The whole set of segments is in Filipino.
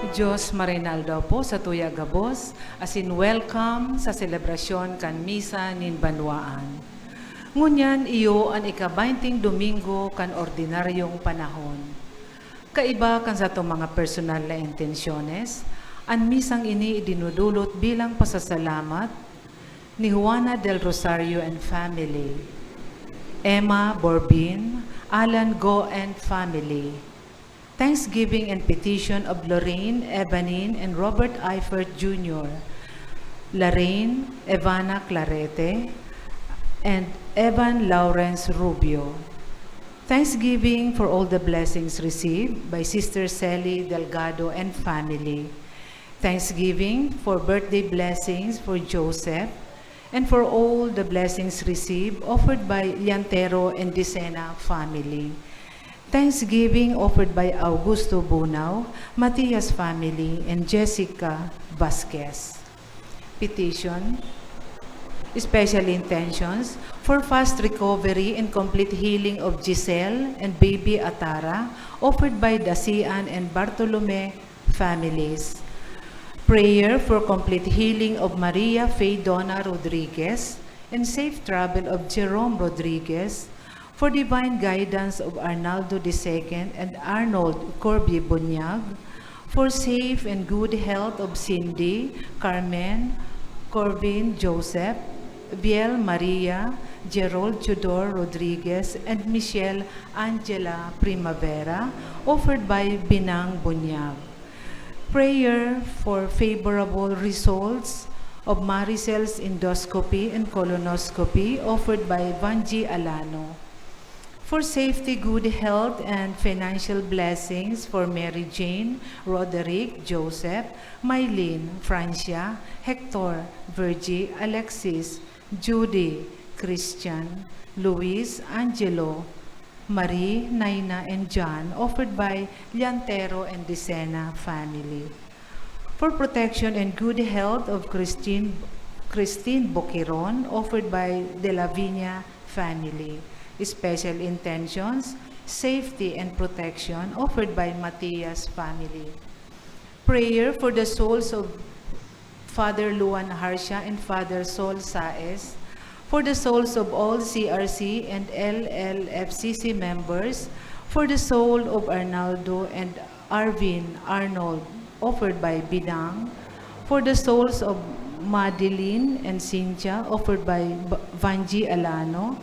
Diyos Marinaldo po sa Tuya Gabos, as in welcome sa selebrasyon kan Misa nin Banwaan. Ngunyan iyo ang ika-20 Domingo kan ordinaryong panahon. Kaiba kan sa itong mga personal na intensyones, ang misang ini idinudulot bilang pasasalamat ni Juana del Rosario and family, Emma Borbin, Alan Go and family, Thanksgiving and petition of Lorraine, Evanine, and Robert Eifert Jr., Lorraine, Evana Clarete, and Evan Lawrence Rubio. Thanksgiving for all the blessings received by Sister Sally Delgado and family. Thanksgiving for birthday blessings for Joseph, and for all the blessings received offered by Llantero and Dicena family. Thanksgiving offered by Augusto Bunao, Matias family, and Jessica Vasquez. Petition, special intentions for fast recovery and complete healing of Giselle and baby Atara, offered by Dasian and Bartolome families. Prayer for complete healing of Maria Faydona Rodriguez and safe travel of Jerome Rodriguez, for divine guidance of Arnaldo II and Arnold Corby Bunyag, for safe and good health of Cindy, Carmen, Corvin Joseph, Biel Maria, Gerald Tudor Rodriguez, and Michelle Angela Primavera, offered by Binang Bunyag. Prayer for favorable results of Maricel's endoscopy and colonoscopy, offered by Vanji Alano. For safety, good health, and financial blessings for Mary Jane, Roderick, Joseph, Mylene, Francia, Hector, Virgie, Alexis, Judy, Christian, Luis, Angelo, Marie, Naina, and John, offered by Llantero and Dicena family. For protection and good health of Christine Boquiron, offered by De La Viña family. Special intentions, safety and protection, offered by Matias family. Prayer for the souls of Father Luan Harsha and Father Sol Saez, for the souls of all CRC and LLFCC members, for the soul of Arnaldo and Arvin Arnold, offered by Bidang, for the souls of Madeline and Cynthia, offered by Vanji Alano,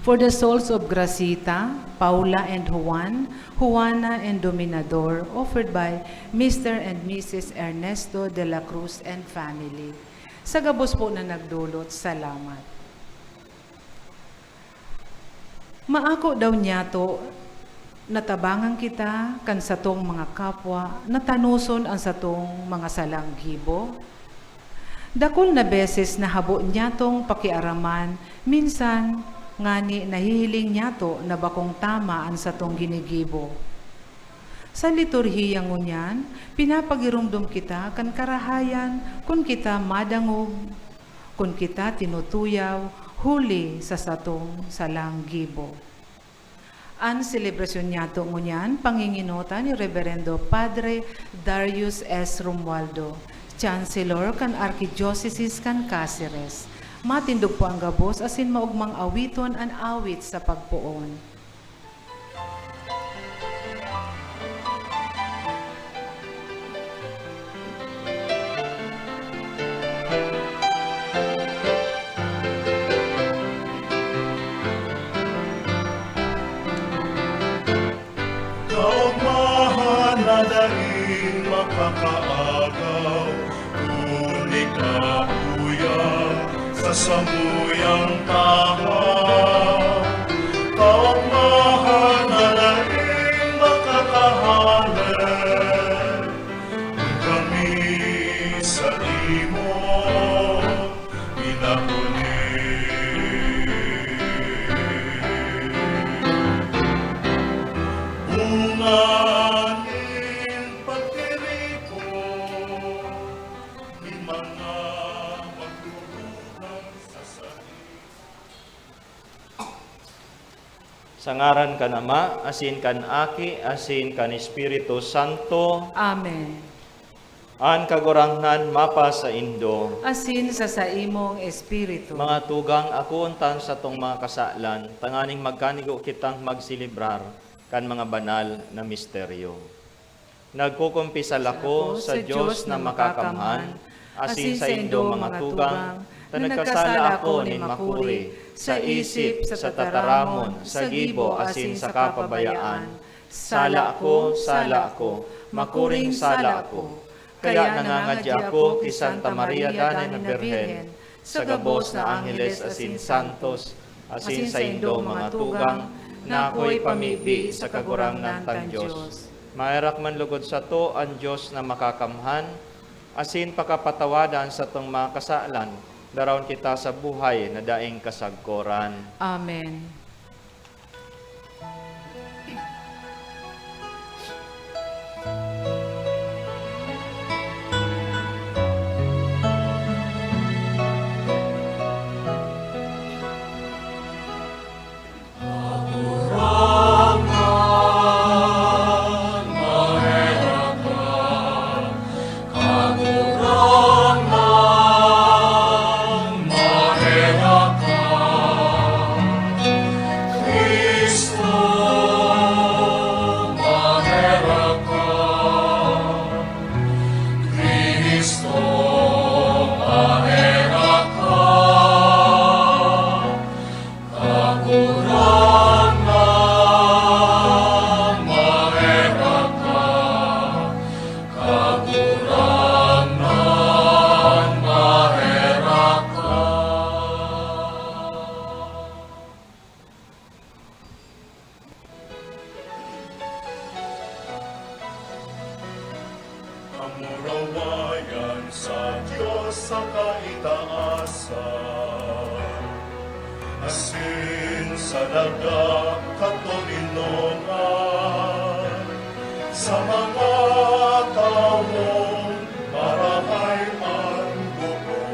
for the souls of Gracita, Paula and Juan, Juana and Dominador, offered by Mr. and Mrs. Ernesto de la Cruz and family. Sa gabos po na nagdulot, salamat. Maako daw niya to, natabangan kita kan satong mga kapwa, natanuson ang satong mga salanggibo. Dakol na beses na habo niya tong pakiaraman, minsan ngani nahihiling niya to na bakong tama ang satong ginigibo. Sa liturhiya ngunyan, pinapagirumdum kita kan karahayan kung kita madangog, kung kita tinutuyaw, huli sa satong salanggibo. Ang selebrasyon niya to ngunyan, panginginutan ni Reverendo Padre Darius S. Romualdo, Chancellor kan Archdiocese kan Cáceres. Matindog po ang gabos, asin maugmang awiton an awit sa pagpuon. Kaugmahan na daing makakaagaw, kunik na sa samuyang tahaw, kaugmahan na daing makakahalin, kami sa imo inahuli. Bunganin pagtiriko, di mga Sa Sa ngaran kan Ama, asin kan Aki, asin kan Espiritu Santo, Amen. an kagurangnan mapa sa Indo. Asin sa imong espiritu. Mga tugang ako untan sa tong mga kasalan, tanganing magkanigo kitang magsilibrar kan mga banal na misteryo. Nagkukumpisal ako sa Diyos na makakamhan, asin sa Indo mga tugang, na nagkasala ako ni makuri, sa isip, sa tataramon, sa gibo, asin sa kapabayaan. Sala ako, makuring sala ako. Kaya nangangadya ako kay Santa Maria Dani na Birhen, sa gabos na Angeles asin Santos, asin sa Indo mga tugang, na ako'y pamibi sa kagurangnan tan Diyos. Mairak man lugod sa to ang Diyos na makakamhan, asin pakapatawadan sa tong mga kasalan, daron kita sa buhay na daing kasagkoran. Amen. Kamurawayan sa Diyos sa kaitaasan, asin sa dagat katolinongan, sa mga taong marahay ang buko.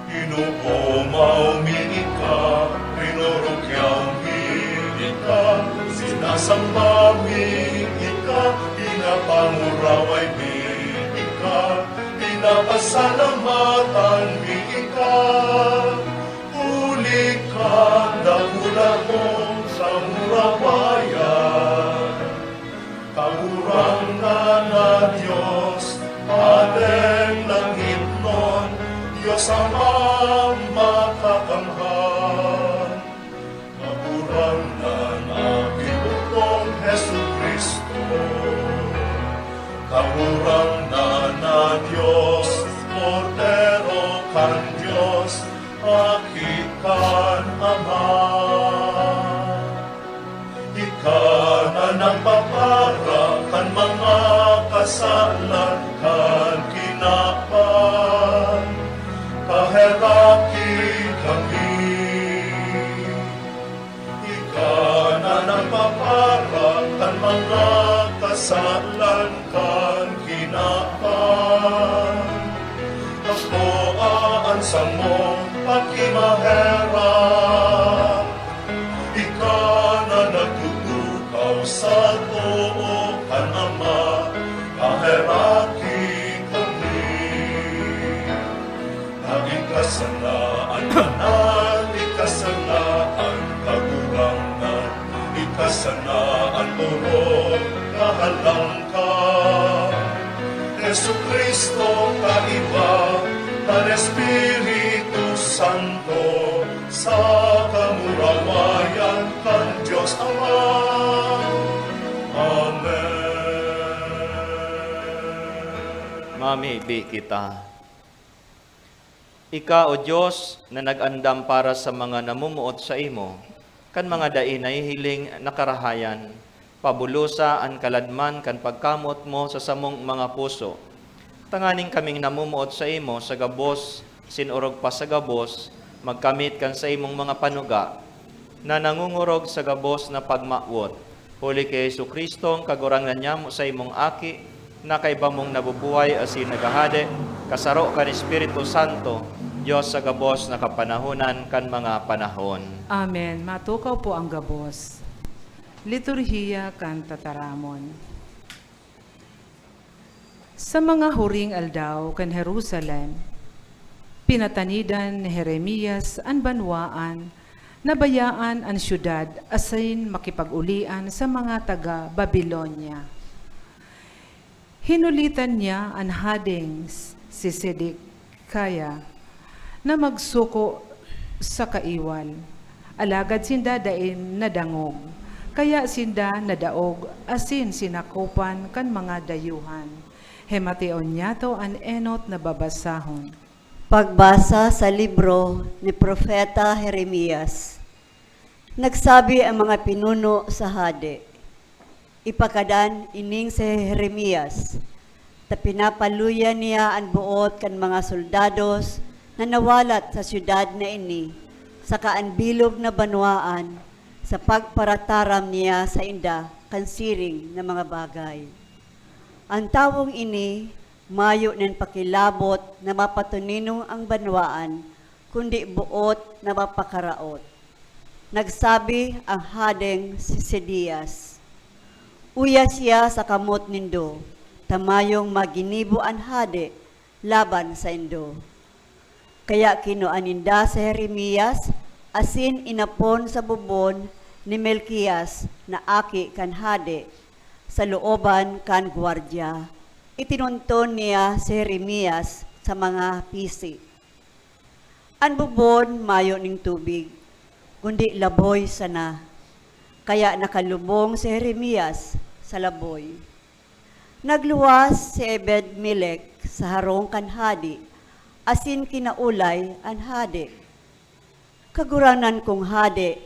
Inuumaw miika, rinurukyaw miika, sinasamba miika, pinapanguraway miika, pinapasalamatan miika. Huli ka, dakula mong samurawayan, kagurangan na Diyos, Padeng langit nun, Diyos Amang makakamhan. Kagurangan aking bukong Hesu Kristo, kagurangan na Diyos, Cordero kan Diyos, akikan Ama. Ika na papara kan mga kasalan kan kinapan, kaheraki kami. Ika na papara kan mga kasalan kan kinapan, ako aansa mo pakimahera. Ika na nagtutukaw sa too kan Ama, kaheraki kami. Naging kasalaan kanan, ikasalaan kagurangan, ikasanaan turong kahalang ka. Jesu Kristo kaiba, kan Espiritu Santo, sa kamurawayan kan Diyos Ama. Amen. Mamibi kita. Ika o Diyos na nag-andam para sa mga namumuot sa imo, kan mga dainay hiling nakarahayan, pabulusa ang kaladman kan pagkamot mo sa samong mga puso. Tanganing kaming namumuot sa imo sa gabos, sinurog pa sa gabos, magkamit kan sa imong mga panuga, na nangungurog sa gabos na pagmawot. Huli kay Jesu Kristo, kagurangan niya mo sa imong aki, na kay bamong nabubuhay asin nagahade, kasaro kan Espiritu Santo, Diyos sa gabos na kapanahunan kan mga panahon. Amen. Matukaw po ang gabos. Liturhiya kan tataramon. Sa mga huring aldaw kan Jerusalem, pinatanidan ni Jeremias ang banwaan, nabayaan ang syudad asin makipag-ulian sa mga taga-Babilonya. Hinulitan niya ang hading si Sedekaya na magsuko sa kaiwal. Alagad sinda dain nadangog, kaya sinda nadaog asin sinakopan kan mga dayuhan. Hemateon niya to an enot na babasahon. Pagbasa sa libro ni Propeta Jeremias. Nagsabi ang mga pinuno sa hade, ipakadan ining si Jeremias, ta pinapaluyan niya ang buot kan mga soldados na nawalat sa syudad na ini, sa kaanbilog na banwaan, sa pagparataram niya sa inda kan siring na mga bagay. Ang tawong ini, mayo nin pakilabot na mapatuninong ang banwaan, kundi buot na mapakaraot. Nagsabi ang hadeng si Sediyas, uya siya sa kamot nindo, tamayong maginibo ang hade laban sa indo. Kaya kinuaninda sa Jeremias, asin inapon sa bubon ni Melkias na aki kan hade, sa looban kan gwardya. Itinunton niya si Jeremias sa mga pisi. Ang bubon mayo ning tubig, kundi laboy sana. Kaya nakalubong si Jeremias sa laboy. Nagluwas si Ebed-Melech sa harong kan hadi, asin kinaulay ang hadi. Kaguranan kong hadi,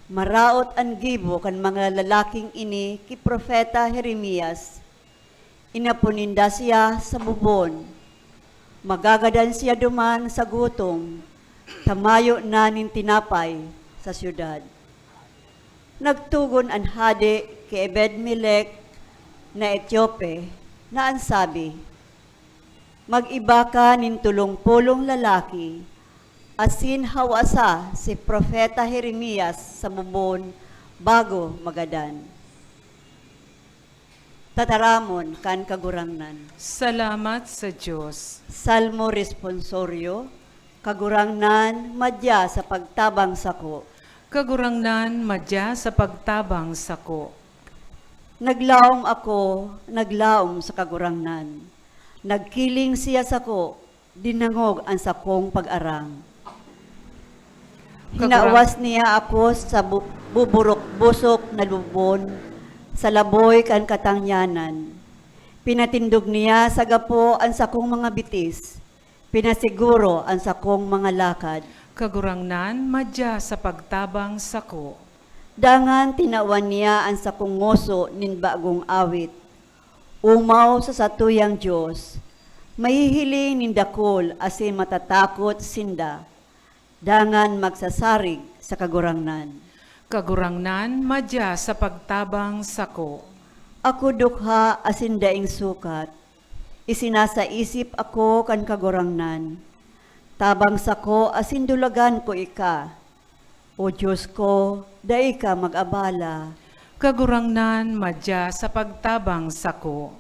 maraot ang gibo kan mga lalaking ini ki Propeta Jeremias. Inapuninda siya sa bubon. Magagadan siya duman sa gutom, tamayo na nin tinapay sa syudad. Nagtugon ang hadi kay Ebed-Melech na Etiope na ansabi, mag-iba ka nin tulong-pulong lalaki, asin hawasa si Propeta Jeremias sa bubon bago magadan. Tataramon kan kagurangnan. Salamat sa Diyos. Salmo responsorio, kagurangnan madya sa pagtabang sako. Kagurangnan madya sa pagtabang sako. Naglaom ako, naglaom sa kagurangnan. Nagkiling siya sako, dinangog ang sakong pag-arang. Hinawas niya ako sa buburok-busok na lubon, sa laboy kan katangyanan. Pinatindog niya sa gapo ang sakong mga bitis, pinasiguro ang sakong mga lakad. Kagurangnan madya sa pagtabang sako. Dangan tinawan niya ang sakong ngoso nin bagong awit. Umaw sa satuyang Diyos, mahihiling nin dakol asin matatakot sinda. Dangan magsasarig sa kagurangnan. Kagurangnan madya sa pagtabang sako. Ako dukha asin daing sukat, isinasaisip ako kan kagurangnan. Tabang sako asin dulagan ko ika. O Diyos ko, dai ka mag-abala. Kagurangnan madya sa pagtabang sako.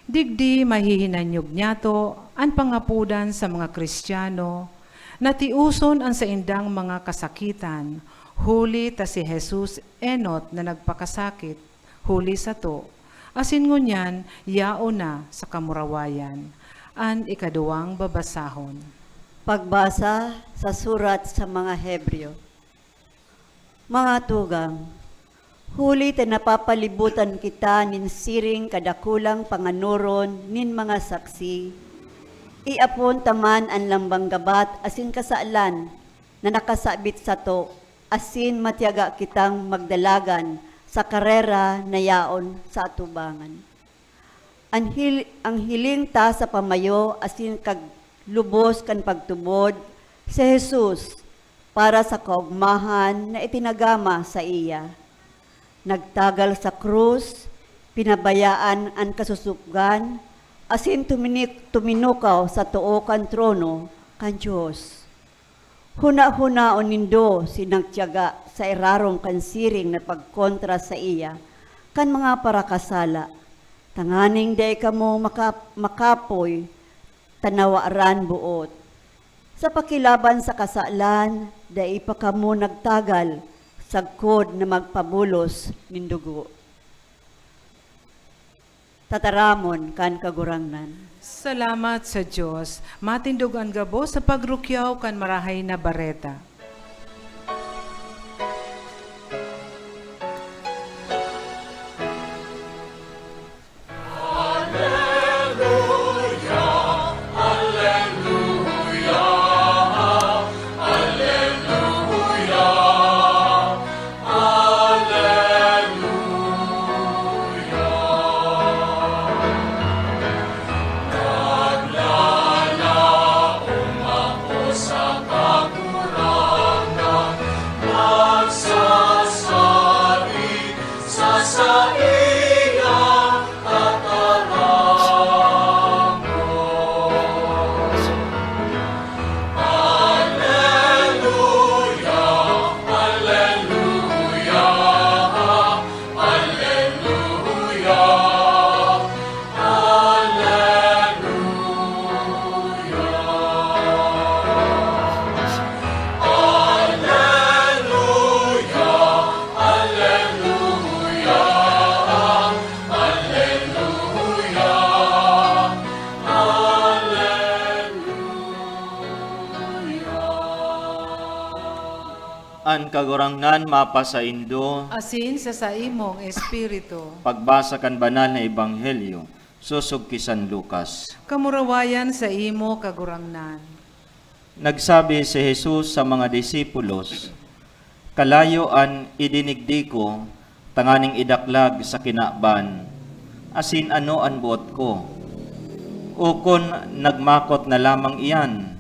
Digdi mahihinanyog niyato ang pangapudan sa mga Kristiyano, natiuson ang sa indang mga kasakitan, huli ta si Jesus enot na nagpakasakit, huli sa to, asin ngunyan yao na sa kamurawayan, an ikaduwang babasahon. Pagbasa sa surat sa mga Hebreo. Mga tugang, huli ta napapalibutan kita nin siring kadakulang panganuron nin mga saksi. Iapon taman ang lambang gabat asin kasaalan na nakasabit sa to, asin matyaga kitang magdalagan sa karera na yaon sa atubangan. Ang hiling ta sa pamayo asin kag lubos kan pagtubod si Jesus para sa kaugmahan na itinagama sa iya. Nagtagal sa krus, pinabayaan ang kasusupgan, asin tuminukaw sa tuo kan trono, kan Diyos. Huna-hunaon nindo sinagtiyaga sa irarong kansiring na pagkontra sa iya, kan mga parakasala. Tanganing day kamo makapoy, tanawaran buot. Sa pakilaban sa kasalan, day pa kamo nagtagal, sagkod na magpabulos nindugo. Tataramon kan kagurangnan. Salamat sa Diyos. Matindog ang gabos sa pagrukyaw kan marahay na bareta. An kagurangnan mapa sa Indo, Asin sa imong espiritu. pagbasa kan banal na ebanghelyo, susog kay San Lucas. Kamurawayan sa imo kagurangnan. Nagsabi si Jesus sa mga disipulos, "Kalayo an idinigdi ko, tanganing idaklag sa kinaban, asin ano an buot ko. Ukon nagmakot na lamang iyan,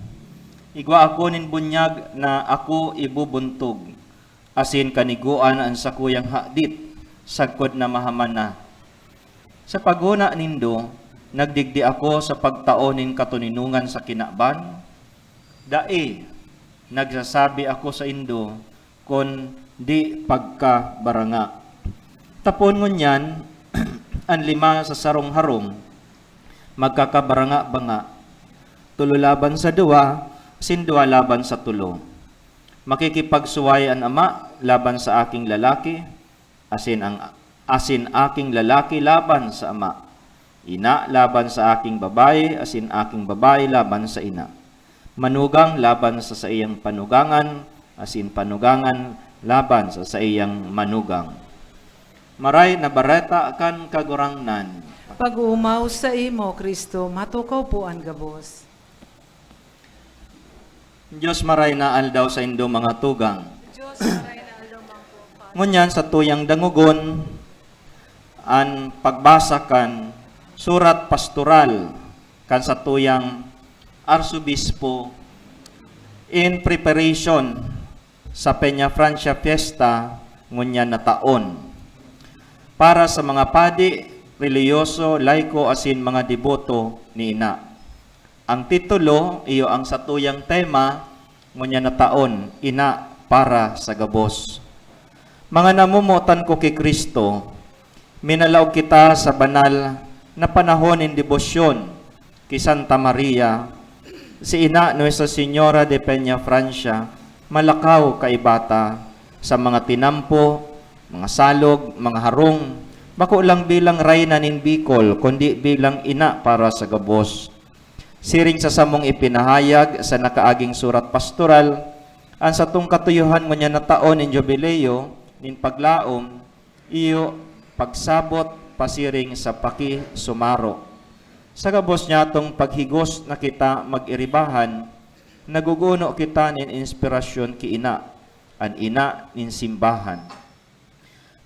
igwa ako nin bunyag na ako ibubuntog, asin kaniguan ang sakuyang hadit, sagkod na mahaman na. Sa paghuna nindo, nagdigdi ako sa pagtaonin katuninungan sa kinaban, dai, nagsasabi ako sa indo, kon di pagkabaranga. Tapon ngunyan, ang 5 sa sarong harong, magkakabaranga-banga. 3 laban sa 2, sin 2 laban sa 3. Makikipagsuway ang ama laban sa aking lalaki, asin aking lalaki laban sa ama. Ina laban sa aking babae, asin aking babae laban sa ina. Manugang laban sa iyang panugangan, asin panugangan laban sa iyang manugang. Maray na bareta kan kagurangnan. Pag-umaw sa imo, Kristo, matukaw po ang gabos. Diyos maray na aldaw sa indo mga tugang. Diyos, maray na alumang po. Ngunyan sa tuyang dangugon, an pagbasa kan surat pastoral kan sa tuyang arsobispo in preparation sa Peña Francia Fiesta ngunyan na taon. Para sa mga padi, reliyoso, laiko, asin mga deboto ni ina. Ang titulo, iyo ang satuyang tema, ngunyan na taon, ina para sa gabos. Mga namumutan ko kay Kristo, minalaw kita sa banal na panahon in debosyon kay Santa Maria, si ina Nuestra Señora de Peña Francia, malakaw kaibata sa mga tinampo, mga salog, mga harong, bako lang bilang rayna nin Bicol, kundi bilang ina para sa gabos. Siring sa samong ipinahayag sa nakaaging surat pastoral, ang satong katuyuhan ngunya na taon in jubileo, nin paglaom, iyo pagsabot pasiring sa paki sumaro. Sa gabos niya tong paghigos na kita mag-iribahan, naguguno kita nin inspirasyon ki ina, an ina nin simbahan.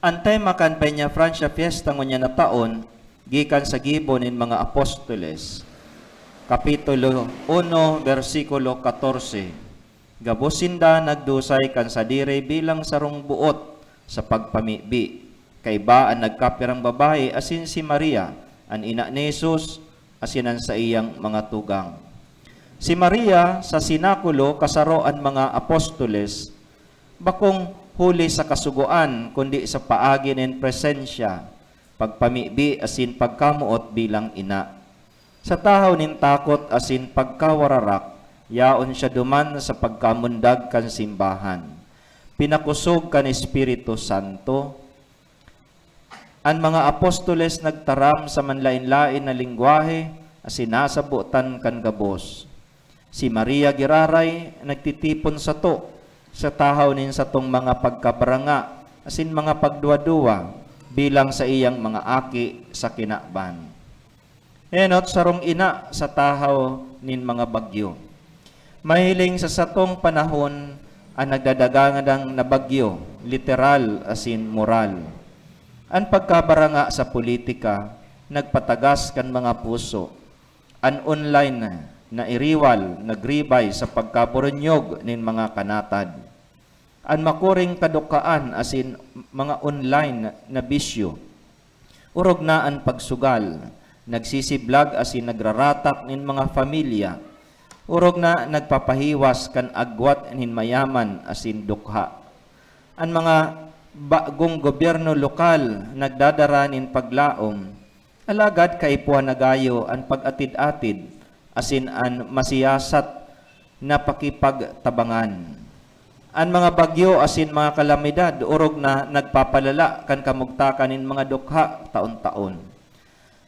Ang tema kan Peña Francia Fiesta ngunya na taon, gikan sa gibon nin mga apostoles. Kapitulo 1, versikulo 14. Gabosinda nagdusay kan sa dire bilang sarong buot sa pagpamibi. Kay ba ang nagkapirang babae asin si Maria, ang ina ni Jesus, asinan sa iyang mga tugang. Si Maria sa sinakulo kasaroan mga apostoles, bakong huli sa kasuguan, kundi sa paagi nin presensya, pagpamibi asin pagkamuot bilang ina. Sa tahaw nin takot asin pagkawararak, yaon siya duman sa pagkamundag kan simbahan. Pinakusog kan Espiritu Santo. Ang mga apostoles nagtaram sa manlain-lain na lingwahe, asin nasabutan kan gabos. Si Maria Giraray nagtitipon sa to, sa tahaw nin sa tong mga pagkabaranga, asin mga pagduwa-duwa, bilang sa iyang mga aki sa kinakban. Enot sarong ina sa tahaw nin mga bagyo. Mahiling sa satong panahon ang nagdadagangan na bagyo, literal asin moral. Ang pagkabaranga sa politika, nagpatagas kan mga puso. An online na iriwal, nagribay sa pagkaburunyog nin mga kanatad. An makuring kadukaan asin mga online na bisyo. Urog na ang pagsugal, nagsisiblag asin nagraratak nin mga familia. Urog na nagpapahiwas kan agwat nin mayaman asin dukha. Ang mga bagong gobyerno lokal nagdadaranin paglaom, alagad kaipuan nagayo ang pag-atid-atid, asin an masiyasat na pakipagtabangan. Ang mga bagyo asin mga kalamidad, urog na nagpapalala kan kamugtakan nin mga dukha taon-taon.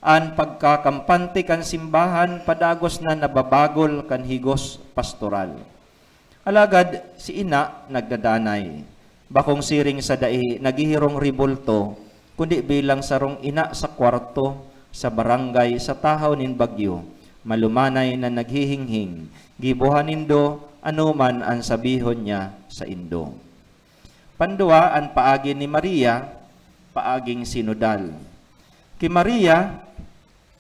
An pagkakampante kan simbahan, padagos na nababagol kan higos pastoral. Alagad si ina nagdadanay, bakong siring sa dai nagihirong ribulto, kundi bilang sarong ina sa kwarto, sa barangay, sa tahaw nin bagyo, malumanay na naghihinghing, gibuhan nindo anuman ang sabihon niya sa indo. Pandua ang paagi ni Maria, paaging sinodal. Ki Maria,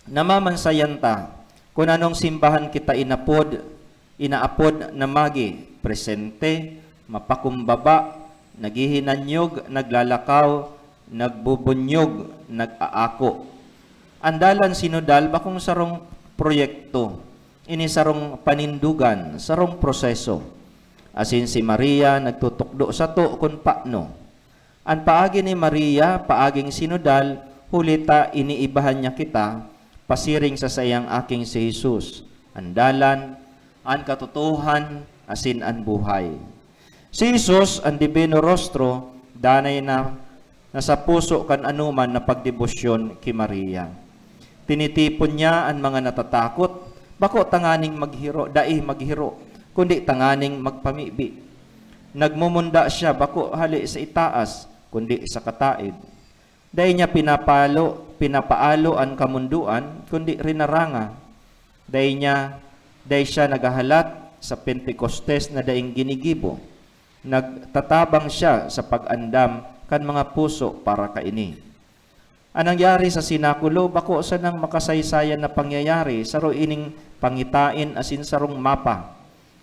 namamansayanta, kung anong simbahan kita inaapod na magi, presente, mapakumbaba, naghihinanyog, naglalakaw, nagbubunyog, nag-aako. Andalan sinodal, bakong sarong proyekto, ini sarong panindugan, sarong proseso. Asin si Maria nagtutukdo sa to kung paano. Ang paagi ni Maria, paaging sinodal, hulita iniibahan niya kita, pasiring sa sayang aking si Jesus. Andalan, ang katotohan, asin ang buhay. Si Jesus, ang divino rostro, danay na nasa puso kan anuman na pagdebosyon ki Maria. Tinitipon niya ang mga natatakot, bako tanganing maghiro, dai maghiro, kundi tanganing magpamibi. Nagmumunda siya, bako hali sa itaas, kundi sa kataid. Dai niya pinapaalo ang kamunduan, kundi rinaranga. Dai siya nagahalat sa Pentecostes na daing ginigibo. Nagtatabang siya sa pag-andam kan mga puso para kaini. Anong nangyari sa sinakulo, bako sa nang makasaysayan na pangyayari, saro ining pangitain asin sarong mapa.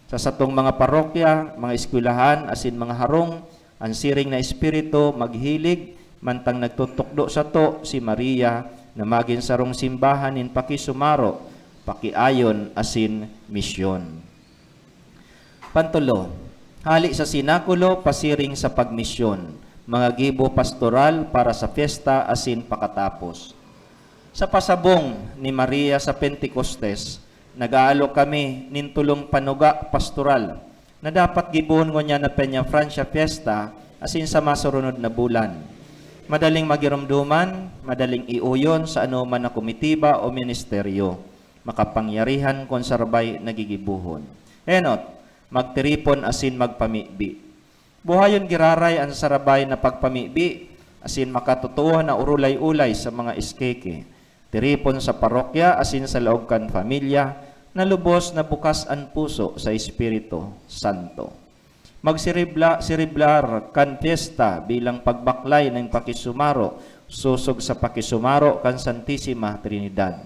Sa satong mga parokya, mga eskwelahan, asin mga harong, ang siring na espiritu, maghilig, mantang nagtutukdo sa to, si Maria, na maging sarong simbahan in pakisumaro, pakiayon, asin misyon. Pantulo, hali sa sinakulo, pasiring sa pagmisyon, mga gibo pastoral para sa fiesta asin pakatapos. Sa pasabong ni Maria sa Pentecostes, nag-aalo kami nintulong panuga pastoral na dapat gibuhon ko niya na Peña Francia Fiesta asin sa masurunod na bulan. Madaling magirumduman, madaling iuyon sa anuman na komitiba o ministeryo, makapangyarihan kung sarbay nagigibuhon. Enot, magtiripon asin magpamibi. Buhayon giraray ang sarabay na pagpamibi, asin makatotoo na urulay-ulay sa mga iskeke. Tiripon sa parokya, asin sa laog kan pamilya, na lubos na bukas ang puso sa Espiritu Santo. Magsiriblar kan fiesta bilang pagbaklay ng pakisumaro, susog sa pakisumaro kan Santissima Trinidad.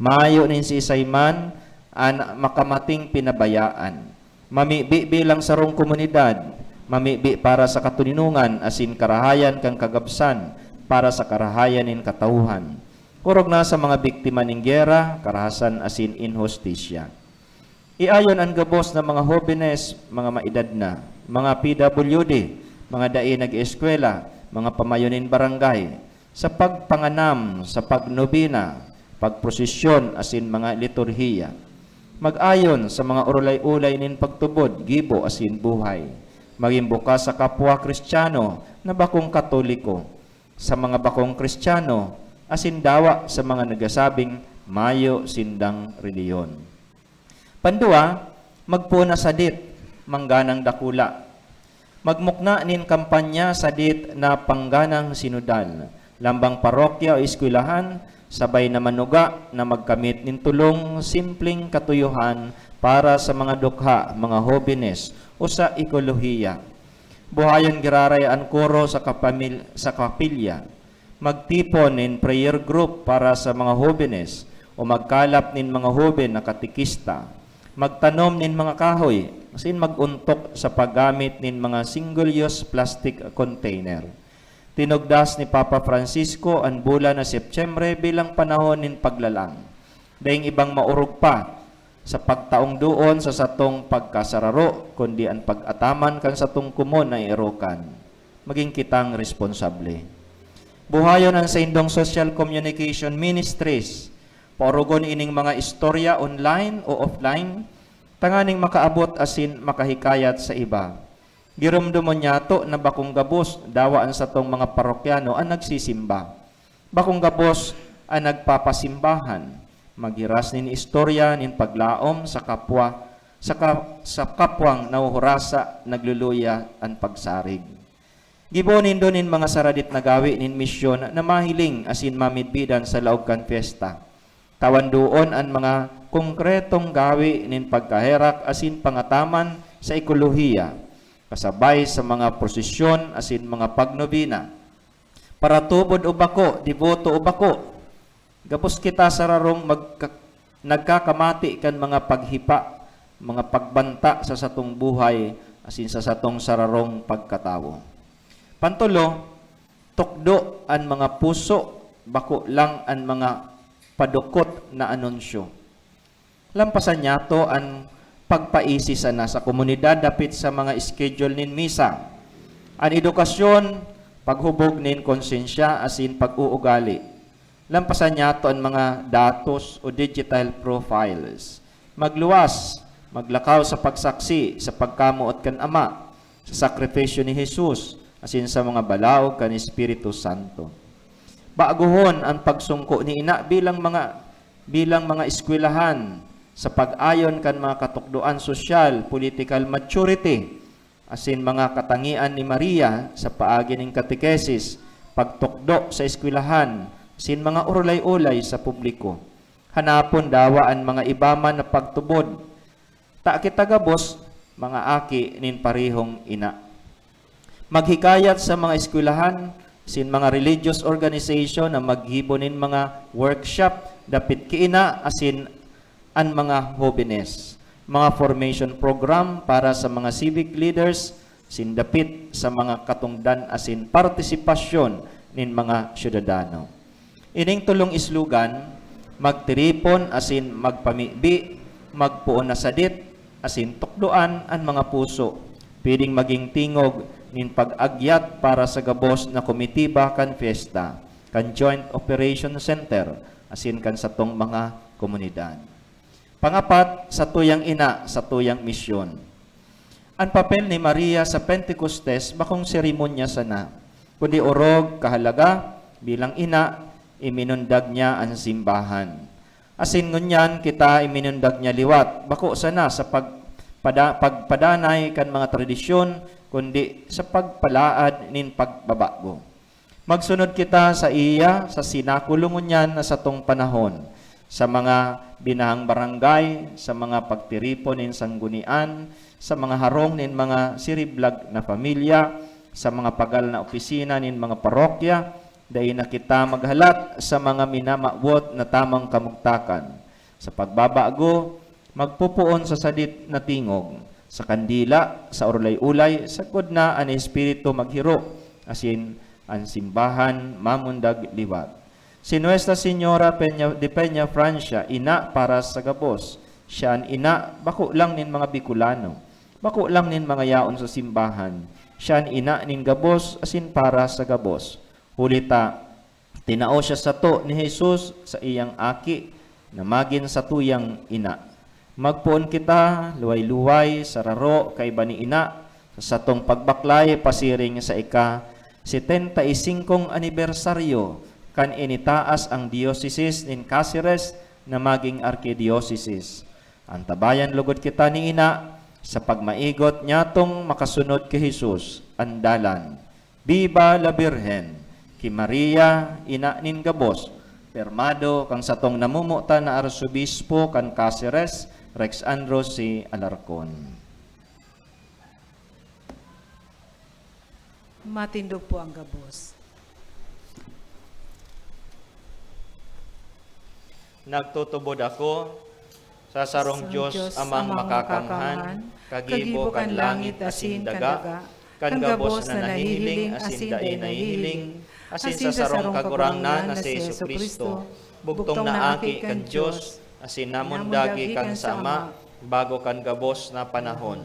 Maayo nin si Isayman an makamating pinabayaan. Mamibi bilang sarong komunidad, mamibi para sa katuninungan asin karahayan kang kagabsan para sa karahayan nin katauhan. Kurog na sa mga biktima ning gera, karahasan asin inhostisya. Iayon ang gabos na mga hobenes, mga maedad na, mga PWD, mga dai nag-eskwela, mga pamayonin barangay, sa pagpanganam, sa pagnobina, pagprosesyon, asin mga liturhiya. Mag-ayon sa mga urulay-ulay nin pagtubod, gibo asin buhay. Maging bukas sa kapwa Kristiyano na bakong Katoliko, sa mga bakong Kristiyano, asin dawa sa mga nagasabing mayo sindang reliyon. Pandua, magpuna sa dit, mangganang dakula. Magmukna nin kampanya sa dit na pangganang sinudal, lambang parokya o eskwelahan, sabay na manuga na magkamit nin tulong simpleng katuyuhan para sa mga dukha, mga hobenes o sa ekolohiya. Buhayon giraray ang koro sa kapilya. Magtipon nin prayer group para sa mga hobenes o magkalap nin mga hoben na katikista. Magtanom nin mga kahoy, asin maguntok sa paggamit nin mga single-use plastic container. Tinugdas ni Papa Francisco ang bulan na Setyembre bilang panahon nin paglalang. Dahing ibang maurog pa sa pagtaong doon sa satong pagkasararo, kundi ang pag-ataman kan satong kumon na erokan. Maging kitang responsable. Buhayon ang sa indong Social Communication Ministries, paurugon ining mga istorya online o offline, tanganing makaabot asin makahikayat sa iba. Girumdumon niyato na bakong gabos, dawaan sa tong mga parokyano ang nagsisimba. Bakong gabos ang nagpapasimbahan, maghiras nin istorya nin paglaom sa kapwa, sa kapwang nauhurasa, nagluluya ang pagsarig. Gibonin doon nin mga saradit na gawi nin misyon na mahiling asin mamidbidan sa laog kan fiesta. Tawan doon ang mga konkretong gawi nin pagkaherak asin pangataman sa ekolohiya, kasabay sa mga prosesyon asin mga pagnobina. Para tubod o bako, devoto o bako, gapos kita sa rarong nagkakamati kan mga paghipa, mga pagbanta sa satong buhay asin sa satong sararong pagkatawo. Pantulo, tukdo ang mga puso, bako lang ang mga padukot na anunsyo. Lampasan niya to ang pagpaisi sana sa komunidad dapit sa mga schedule nin misa. Ang edukasyon, paghubog nin konsensya asin pag-uugali. Lampasan niya to ang mga datos o digital profiles. Magluwas, maglakaw sa pagsaksi, sa pagkamuot kan Ama, sa sakripisyo ni Jesus, asin sa mga balaog kan Espiritu Santo. Baaguhon ang pagsungko ni ina bilang mga eskwelahan sa pag-ayon kan mga katukduan sosyal, political maturity, asin mga katangian ni Maria sa paagi ning katekesis, pagtukdo sa eskwelahan, asin mga urulay-ulay sa publiko. Hanapon dawa ang mga ibaman na pagtubod. Ta kita gabos, mga aki nin parihong ina. Maghikayat sa mga eskwelahan, sin mga religious organization na maghibonin mga workshop dapit kiina asin an mga hobenes, mga formation program para sa mga civic leaders sin dapit sa mga katungdan asin partisipasyon nin mga syudadano. Ining tulong islugan, magtiripon asin magpamibi, magpuon na sadit asin tukduan ang mga puso, pwedeng maging tingog nin pag-agyat para sa gabos na komitiba kan fiesta, kan Joint Operation Center, asin kan satong mga komunidad. Pangapat, sa tuyang ina, sa tuyang misyon. Ang papel ni Maria sa Pentecostes, bakong seremonya sana, kundi orog, kahalaga, bilang ina, iminundag niya ang simbahan. Asin ngunyan, kita iminundag niya liwat, bako sana sa pagpadanay kan mga tradisyon, kundi sa pagpalaad nin pagbabago. Magsunod kita sa iya, sa sinakulungon niyan na sa tong panahon, sa mga binahang barangay, sa mga pagtiripon nin sanggunian, sa mga harong nin mga siriblag na pamilya, sa mga pagal na opisina nin mga parokya, dahil na kita maghalat sa mga minamawot na tamang kamugtakan. Sa pagbabago, magpupuon sa sadit na tingog, sa kandila, sa urulay-ulay, sa kudna ang Espiritu maghiro, asin ang simbahan mamundag liwat. Si Nuestra Señora de Peña Francia, ina para sa gabos, Siya ang ina, bako lang nin mga Bicolano. Bako lang nin mga yaon sa simbahan. Siya ang ina nin gabos asin para sa gabos. Hulita, tinao siya sa to ni Jesus sa iyang aki na magin sa tuyang ina. Magpuon kita, luway-luway, sararo, kay bani ina, sa tong pagbaklay, pasiring sa ika, 75 anibersaryo, kan initaas ang diocese in Cáceres na maging arkidiocese. Antabayan lugod kita ni ina, sa pagmaigot nyatong makasunod kay Jesus, andalan. Viva la Virgen, ki Maria, ina nin gabos, permado kang satong namumuta na arsobispo kan Cáceres, Rex Andros C. Alarcon. Matindog po ang gabos. Nagtutubod ako sa sarong Diyos amang makakamhan, kagibo kan langit asin daga, kan gabos na nahihiling asin dae nahihiling, asin sa sarong kagurangnan na si Jesucristo, bugtong na aki kan Diyos, asin namundagi kan sa Ama, bago kan gabos na panahon.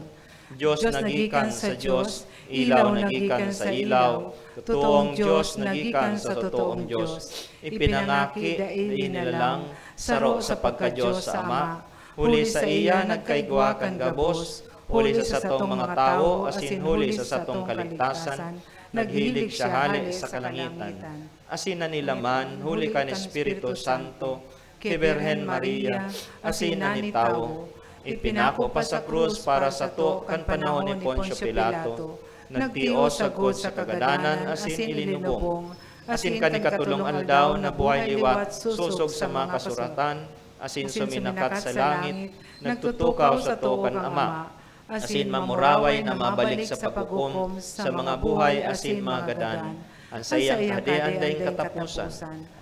Diyos nagikan sa Diyos, ilaw nagikan sa ilaw, totoong Diyos nagikan sa totoong Diyos. Ipinangaki dahi nilalang, saro sa pagka-Diyos sa Ama, huli sa iya nagkaigwa kan gabos, huli sa satong mga tao, asin huli sa satong kaligtasan, naghilig siya hali sa kalangitan. Asin na nilaman, huli kan Espiritu Santo, kay Birhen Maria, asin na ni tao, ipinako pa sa krus para sa to kan panahon ni Poncio Pilato, nagtio sa gud sa kagadanan asin ilinubong, asin kanikatulong aldaw na buhay liwat susog sa mga kasuratan, asin suminakat sa langit, nagtutukaw sa to kan Ama, asin mamuraway na mabalik sa paghukom sa mga buhay asin mga gadan, ang sayang kadean dayong katapusan,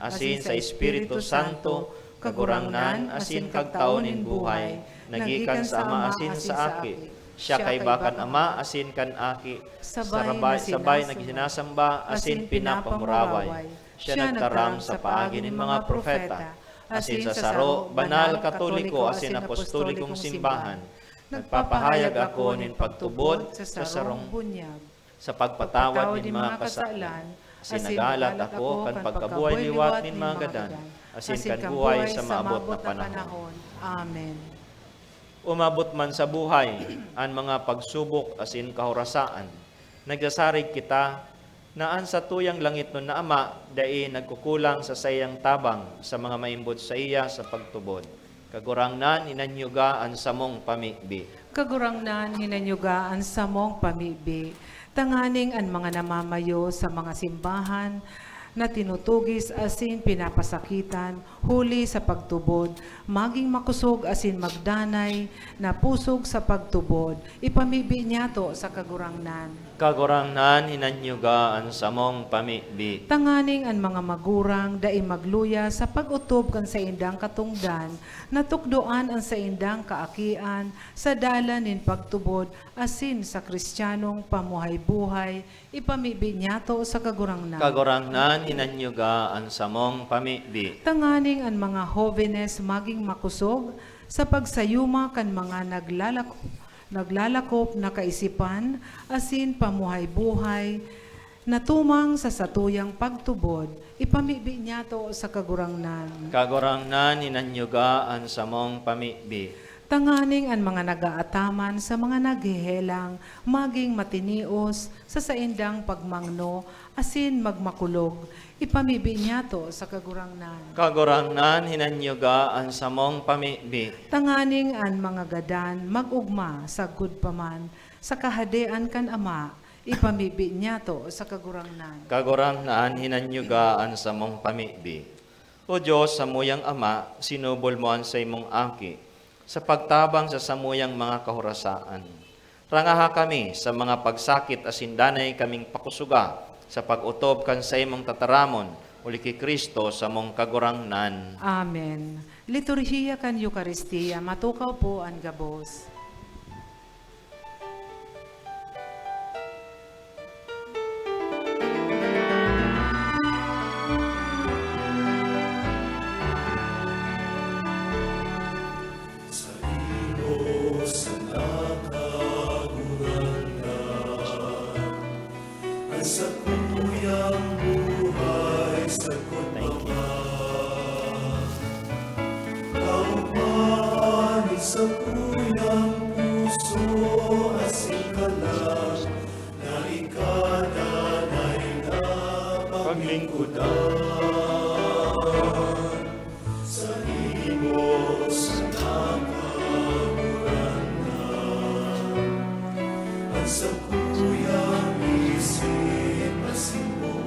asin sa Espiritu Santo, kagurangnan asin kagtaonin buhay, nagikan sa Ama asin sa aki, siya kay bakan Ama asin kan aki, sabay nagsinasamba asin pinapamuraway, siya nagtaram sa paagi nin mga propeta, asin sa saro, banal, katoliko asin apostolikong simbahan, nagpapahayag ako nin pagtubod sa sarong bunyag, sa pagpatawad nin mga kasalan, asin nagalat ako kan pagkabuhay liwat nin mga gadan, asin kan buhay sa maabot na panahon. Amen. Umabot man sa buhay ang mga pagsubok asin kahorasaan. Nagsasarig kita naan sa tuyang langit nun na Ama, dai nagkukulang sa sayang tabang sa mga maimbod sa iya sa pagtubod. Kagurangnan inanyugaan sa mong pamibi. Kagurangnan hinanyugaan sa mong pamibi. Tanganing ang mga namamayo sa mga simbahan na tinutugis asin pinapasakitan, huli sa pagtubod, maging makusog asin magdanay, na pusog sa pagtubod, ipamibi niya to sa kagurangnan. Kagurangnan hinanyugaan sa mong pamibi. Tanganing ang mga magurang dai magluya sa pag-utob kan sa indang katungdan, natukdoan ang sa indang kaakian, sa dalan nin pagtubod, asin sa kristyanong pamuhay-buhay, ipamibi niya to sa kagurangnan. Kagurangnan hinanyugaan sa mong pamibi. Tanganing ang mga jóvenes maging makusog sa pagsayuma kan mga naglalakop na kaisipan, asin pamuhay-buhay, natumang sa satuyang pagtubod, ipamibi niya to sa kagurangnan. Kagurangnan hinanyugaan sa mong pamibi. Tanganing ang mga nagaataman sa mga naghihelang, maging matinios sa saindang pagmangno, asin magmakulog, ipamibi niya to sa kagurangnan. Kagurangnan hinanyugaan sa mong pamibi. Tanganing ang mga gadan magugma sa gudpaman, sa kahadean kan Ama, ipamibi niya to sa kagurangnan. Kagurangnan hinanyugaan sa mong pamibi. O Diyos, sa muyang Ama, sinubol mo ang sa imong aki, sa pagtabang sa samuyang mga kahorasaan. Rangaha kami sa mga pagsakit asindanay kaming pakusuga, sa pag-utob kan sa imong tataramon, uli kay Kristo sa mong kagurangnan. Amen. Liturhiya kan Eucharistia, matukaw po ang gabos. Sa paglingkudan sa imo sa nakaburana at sa kuyang isip asimo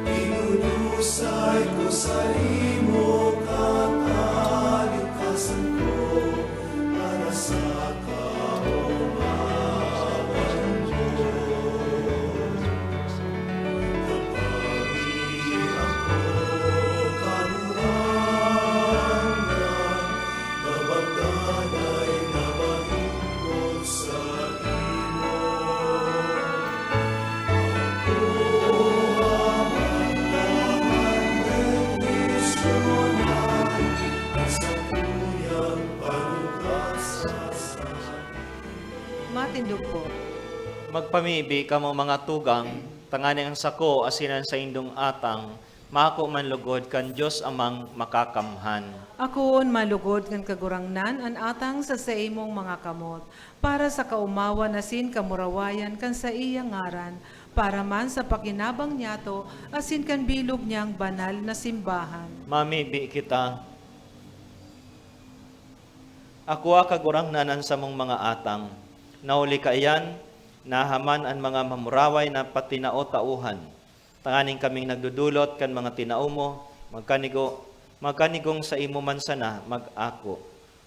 inunusay ko sa imo kakalikasan ko para sa Matindog po. Magpamibi kamo mga tugang, tanganing ang sako asinan sa indong atang, mako man lugod kan Dios amang makakamhan. Akoon malugod kan kagurangnan an atang sa imong mga kamot, para sa kaumawa nasin kamurawayan kan sa iyang ngaran, para man sa pakinabang niyato, asin kan bilog niyang banal na simbahan. Mamibi kita. Ako kagurangnanan sa mong mga atang, nauli kaiyan, nahaman ang mga mamuraway na patinao-tauhan. Tanganing kaming nagdudulot kan mga tinao mo, magkanigong sa imo man sana, mag-ako.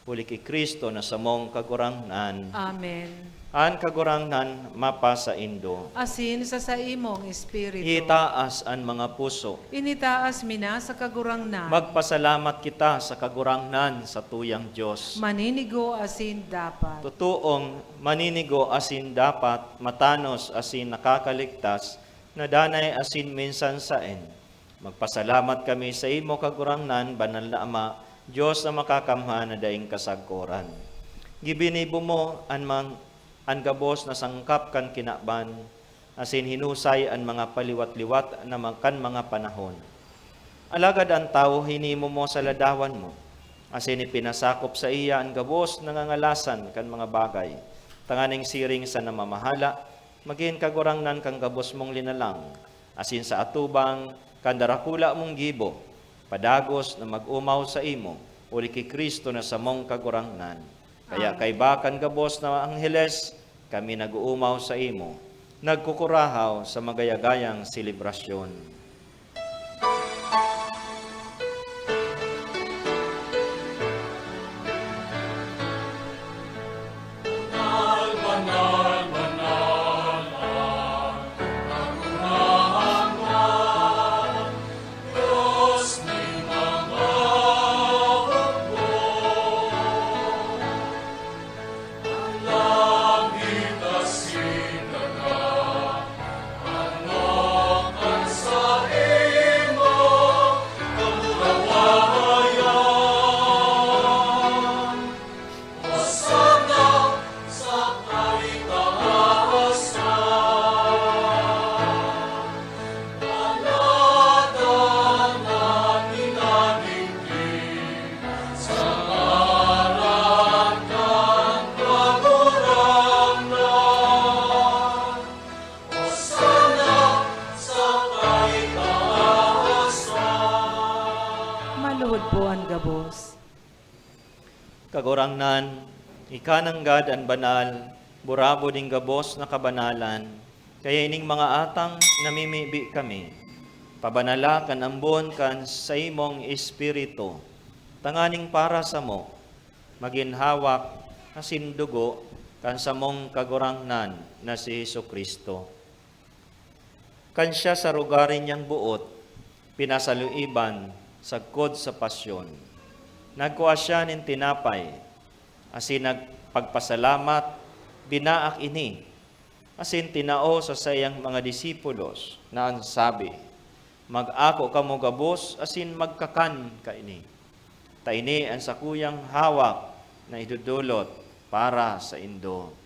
Huli kay Kristo na sa mong kagurangnan. Amen. An kagurangnan mapa sa indo. Asin sa imong espiritu. Itaas ang mga puso. Initaas mina sa kagurangnan. Magpasalamat kita sa kagurangnan sa tuyang Diyos. Maninigo asin dapat. Totoong maninigo asin dapat, matanos asin nakakaligtas, nadanay asin minsan saen. Magpasalamat kami sa imo kagurangnan, banal na Ama, Diyos na makakamhan na daing kasagkoran. Gibinibo mo ang gabos na sangkap kan kinakban, asin hinusay ang mga paliwat-liwat na kan mga panahon. Alagad ang tao hinimo mo sa ladawan mo, asin ipinasakop sa iya ang gabos na ngangalasan kan mga bagay, tanganing siring sa namamahala, maging kagurangnan kang gabos mong linalang, asin sa atubang kandarakula mong gibo, padagos na mag-umaw sa imo, uli kay Kristo na sa mong kagurangnan. Kaya kay bakan gabos na angheles, kami nag-uumaw sa imo, nagkukurahaw sa magayagayang selebrasyon. Maluhod po ang gabos. Kagurangnan, ikananggad ang banal, burabo ding gabos na kabanalan, kaya ining mga atang namimibi kami. Pabanala kan ambon kan sa imong espiritu, tanganing para sa mo, maginhawak asin dugo kan sa mong kagurangnan na si Jesucristo. Kan siya sa rugarin niyang buot, pinasaluiban, sagkod sa pasyon. Nagkuha siya nin tinapay, asin nagpagpasalamat, binaak ini, asin tinao sa sayang mga disipulos na ang sabi, mag-ako kamo gabos, asin magkakan ka ini. Taini ang sakuyang hawak na idudulot para sa indo.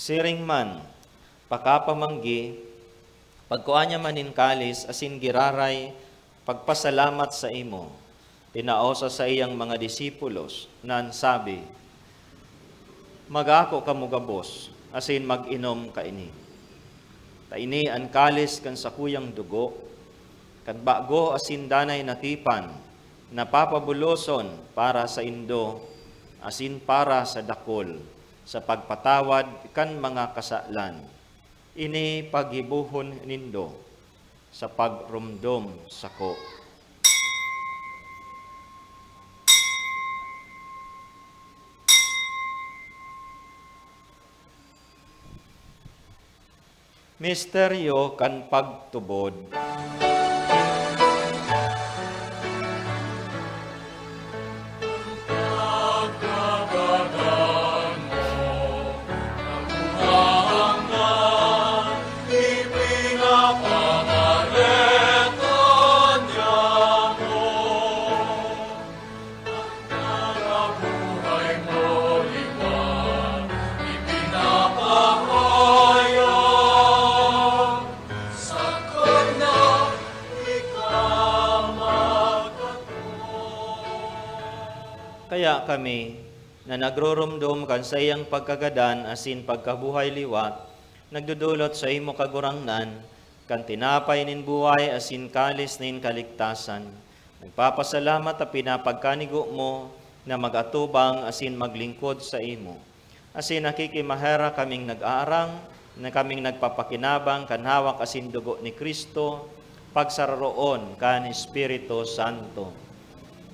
Siring man, pakapamanggi, pagkuanya manin kalis, asin giraray, pagpasalamat sa imo. tinaosa sa iyang mga disipulos, nan sabi, "Mag-ako kamo gabos, asin mag-inom kaini. Taini ang kalis kan sakuyang dugo, kan bago asin danay natipan, napapabuloson para sa indo, asin para sa dakol, sa pagpatawad kan mga kasalan. Ini paghibuhon nindo sa pagrumdom sako." Misteryo kan pagtubod. Kaya kami, na nagrorumdom kan sa iyang pagkagadan asin pagkabuhay liwat, nagdudulot sa imo kagurangnan, kan tinapay nin buhay asin kalis nin kaligtasan. Nagpapasalamat at pinapagkanigo mo na magatubang asin maglingkod sa imo. Asin nakikimahera kaming nag-aarang, na kaming nagpapakinabang kan hawak asin dugo ni Kristo, pagsararoon kan Espiritu Santo.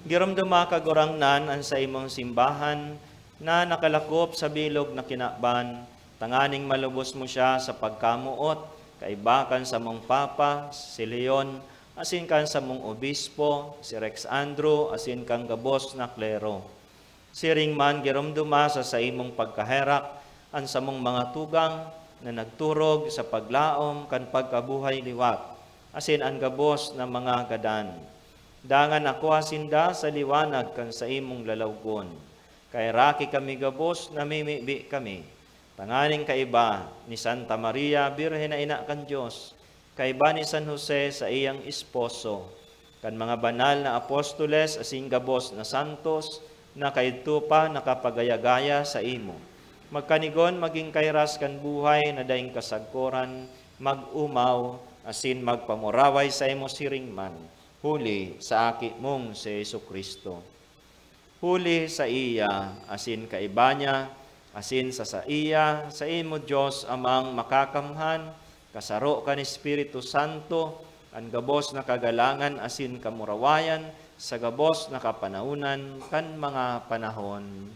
Giramdama kagurangnan ang sa imong simbahan na nakalakop sa bilog na kinakban, tanganing malubos mo siya sa pagkamuot, kaibakan sa mong Papa, si Leon, asin kan sa mong Obispo, si Rex Andrew, asin kang gabos na klero. Siring man giramdama sa imong pagkaherak, ang sa mong mga tugang na nagturog sa paglaom kan pagkabuhay liwat, asin ang gabos na mga gadan. Dangan ako hasinda sa liwanag kan sa imong lalawgon. Kay raki kami gabos, namimibi kami. Tanganing kaiba ni Santa Maria, Birhen na ina kan Diyos. Kaiba ni San Jose sa iyang esposo. Kan mga banal na apostoles asing gabos na santos, na kaidto pa nakapagayagaya sa imo. Magkanigon maging kairas kan buhay na daing kasagkoran, mag-umaw, asin magpamuraway sa imo siringman. Huli sa aki mong si Jesucristo. Huli sa iya, asin kaiba niya, asin sa iya, sa imo Diyos amang makakamhan, kasaro kan Espiritu Santo, ang gabos na kagalangan asin kamurawayan, sa gabos na kapanaunan kan mga panahon.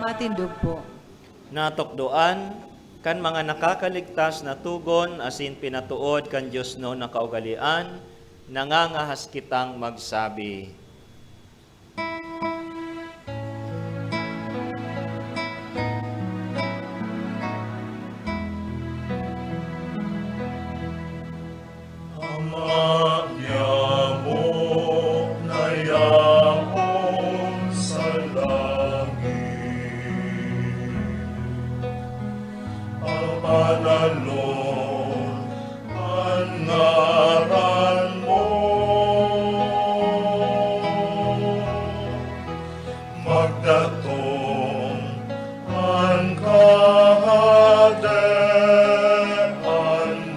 Matindog po. Natokdoan, kan mga nakakaligtas na tugon, asin pinatuod kan Diyos no nakaugalian, nangangahas kitang magsabi. Ama mo na yaon sa langit, papanalon ang ngaran mo, magdatong ang kahagdan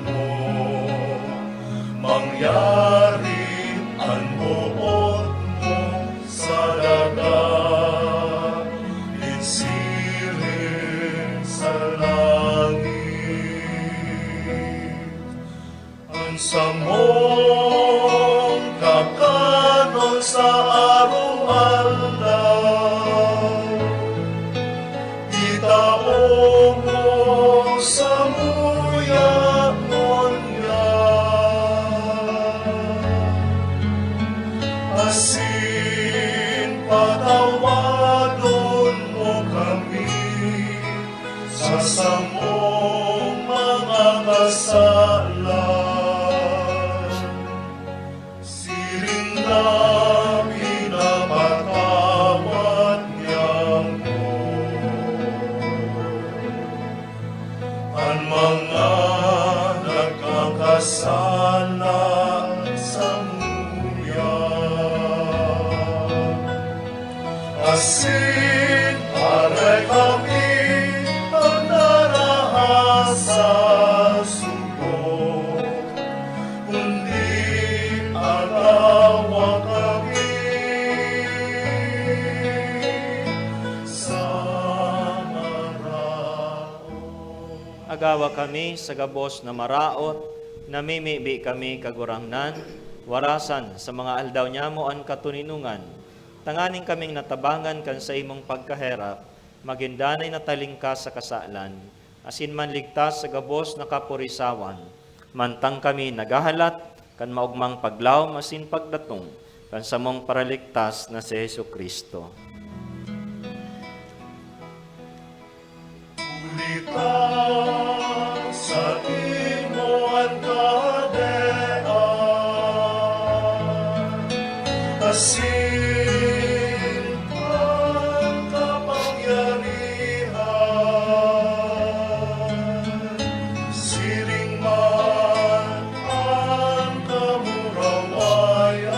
mo, mangyari ang buot mo sa dagat, isirin sa langit. Ang samong kakanon sa araw-araw, itao mo sa muya ngonya, anak sa muya. Asin aray kami ang narahas sa sugo, kundi alawa kami sa maraon. Agawa kami sa gabos na maraot, namimibi kami kagurangnan, warasan sa mga aldaw nyamo an katuninungan. Tanganing kaming natabangan kan sa imong pagkaherap, magindanay na talingkas sa kasalan, asin man ligtas sa gabos na kapurisawan. Mantang kami nagahalat, kan maugmang paglaw, asin pagdatong, kan samong paraligtas na si Hesu Kristo. Ulita sa imo ang kadean, asin ang kapangyarihan, siring man ang kamurawayan,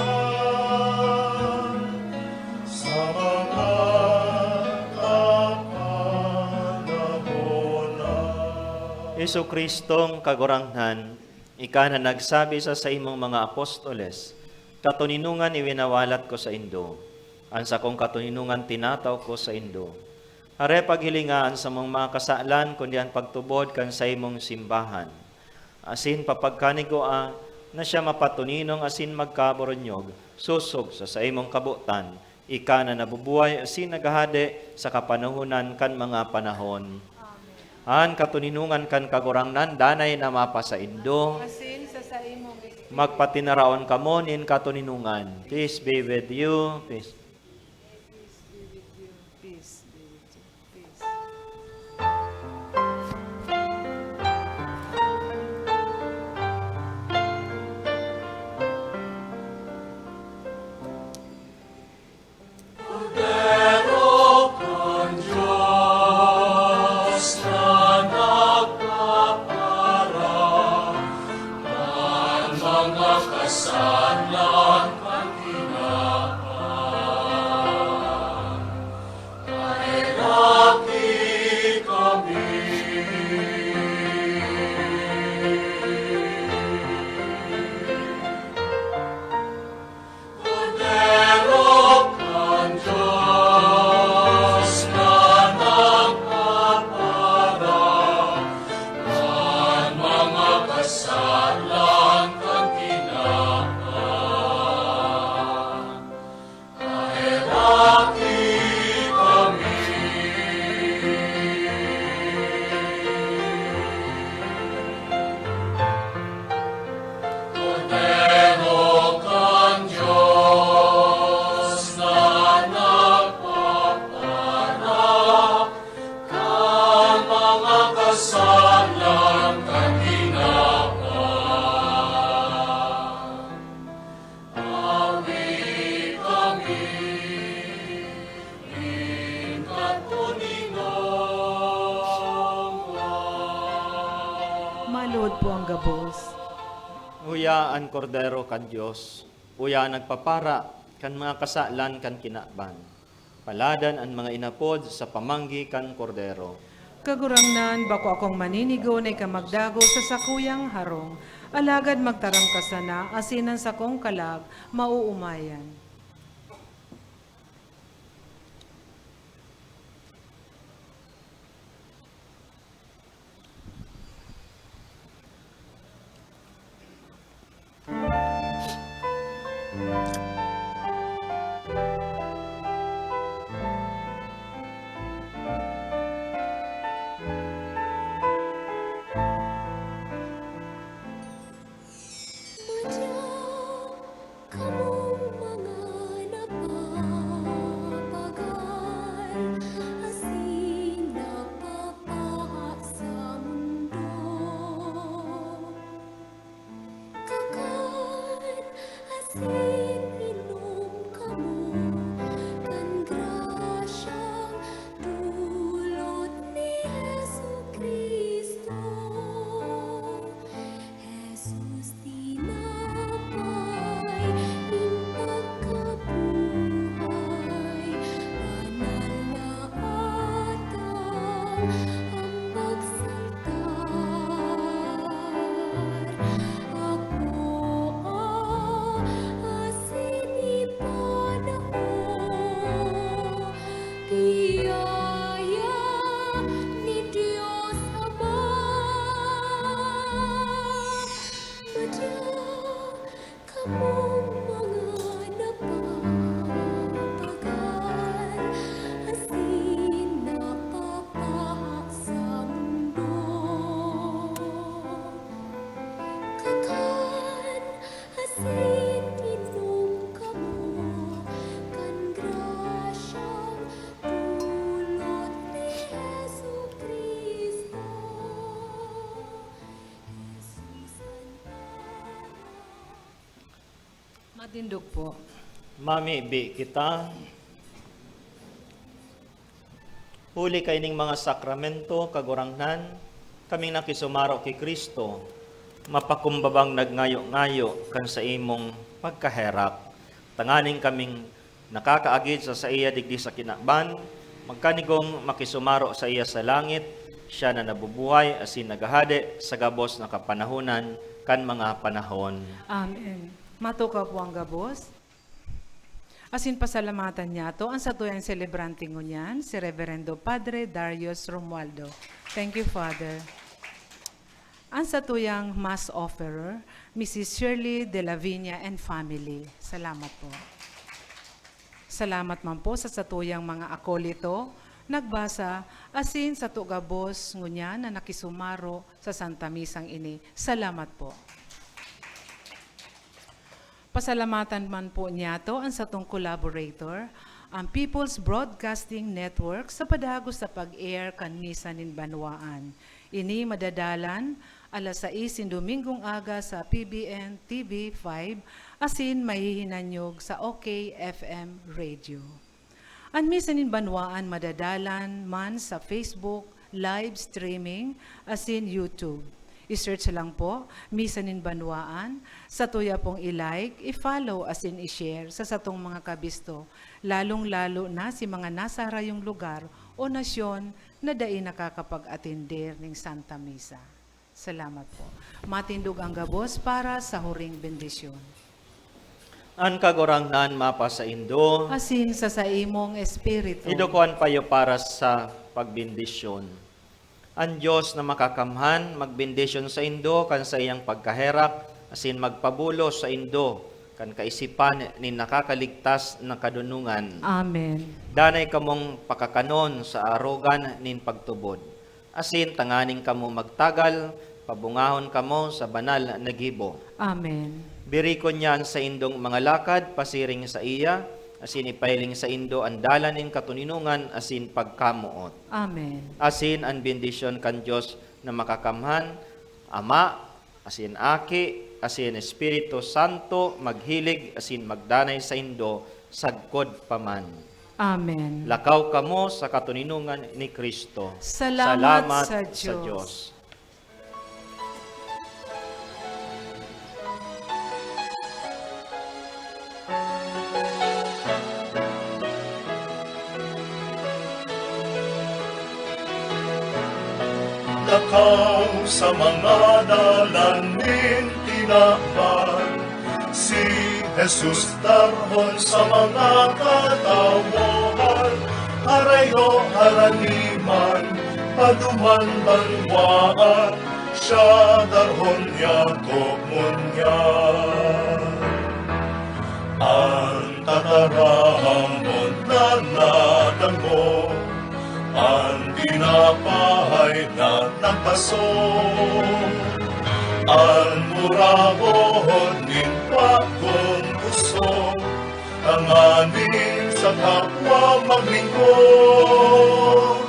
sa mga kapanahonan. Hesu Kristong kagurangnan, ika na nagsabi sa imong mga apostoles, katuninungan iwinawalat ko sa indo, ansa kong katuninungan tinataw ko sa indo. Are paghilingaan sa mong mga kasalan, kundi ang pagtubod kan sa imong simbahan. Asin papagkanigoa na siya mapatuninong asin magkaboronyog, susog sa imong kabutan, ika na nabubuhay asin nagahade sa kapanahunan kan mga panahon. An katuninungan kan kagurangnan, danay na mapa sa indo, Asin sa imong magpatinaraon kamo nin katuninungan. Peace be with you. Peace. peace be with you. Peace. Malod po ang gabos. Uya ang kordero kan Dios, uya nagpapara kan mga kasalan kan kinakban. Paladan ang mga inapod sa pamanggi kan kordero. Kagurangnan, bako akong maninigo na ikamagdago sa sakuyang harong. Alagad magtarang kasana, asinan sa kong kalag, mauumayan. Jesus, di among mga napapagal, asin napapahak sa mundo. Kakan asin inom kamo, kan grasyang dulot ni Jesu Kristo. Matindog po. Mami, bi kita. Huli kay ning mga sakramento, kagurangnan, kaming nakisumaro kay Kristo, mapakumbabang nagngayo-ngayo kan sa imong pagkaherak. Tanganing kaming nakakaagid sa iya digdi sa kinakban, magkanigong makisumaro sa iya sa langit, siya na nabubuhay asin nagahade sa gabos na kapanahunan kan mga panahon. Amen. Matuka po ang gabos. Asin pasalamatan niya to ang satuyang celebrante ngunyan, si Reverendo Padre Darius Romualdo. Thank you, Father. Ang satuyang mass offerer, Mrs. Shirley de la Viña and family. Salamat po. Salamat man po sa satuyang mga akolito, nagbasa, asin sa tugabos ngunyan na nakisumaro sa Santa Misang ini. Salamat po. Pasalamatan man po niya to ang satong collaborator, ang People's Broadcasting Network sa padagos sa pag-air kan Misa nin Banwaan. Ini madadalan alas 6 Domingong aga sa PBN TV5 asin mahihinanyog sa OK FM Radio. Ang Misa nin Banwaan madadalan man sa Facebook, live streaming asin YouTube. I-search lang po, Misa nin Banwaan, sa tuya pong i-like, i-follow asin i-share sa satong mga kabisto, lalong-lalo na si mga nasa harayong lugar o nasyon na dai nakakapag-atender ng Santa Misa. Salamat po. Matindog ang gabos para sa huring bendisyon. An kagurangnan mapa sa Indo, Asin sa imong espiritu. idukuan payo para sa pagbindisyon. Ang Diyos na makakamhan, magbindisyon sa Indo, kan sa iyang pagkaherak, asin magpabulos sa Indo, kan kaisipan ni nakakaligtas na kadunungan. Amen. Danay kamong pakakanon sa arugan nin pagtubod. Asin tanganing kamo magtagal, pabungahon kamo sa banal na gibo. Amen. Birikon niyan sa Indong mga lakad, pasiring sa iya, asin ipailing sa Indo ang dalanin katuninungan, asin pagkamuot. Amen. Asin ang bendisyon kan Diyos na makakamhan, Ama, asin Aki, asin Espiritu Santo, maghilig, asin magdanay sa Indo, sagkod paman. Amen. Lakaw kamo sa katuninungan ni Kristo. Salamat sa Diyos. Lakaw sa mga dalanin tinakpan, si Jesus darhon sa mga katawahan, harayo haraniman, paduman banwaan, siya darhon niya komunyan. Ang tatarahamon na nadango, ang dinapahay na nagpasong, ang murabon din pagkong usong, tanganin sa kapwa maglingkod.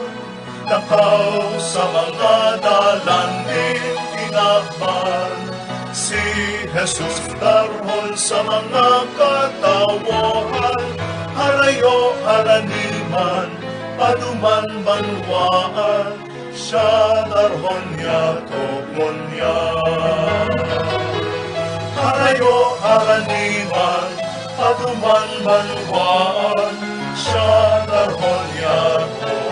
Lakaw sa mga dalan din tinakban, si Jesus darhon sa mga katawahan, harayo haraniman, paduman banwaan, siya darhon niya komunyan. Harayo haraniman, paduman banwaan, siya darhon niya komunyan.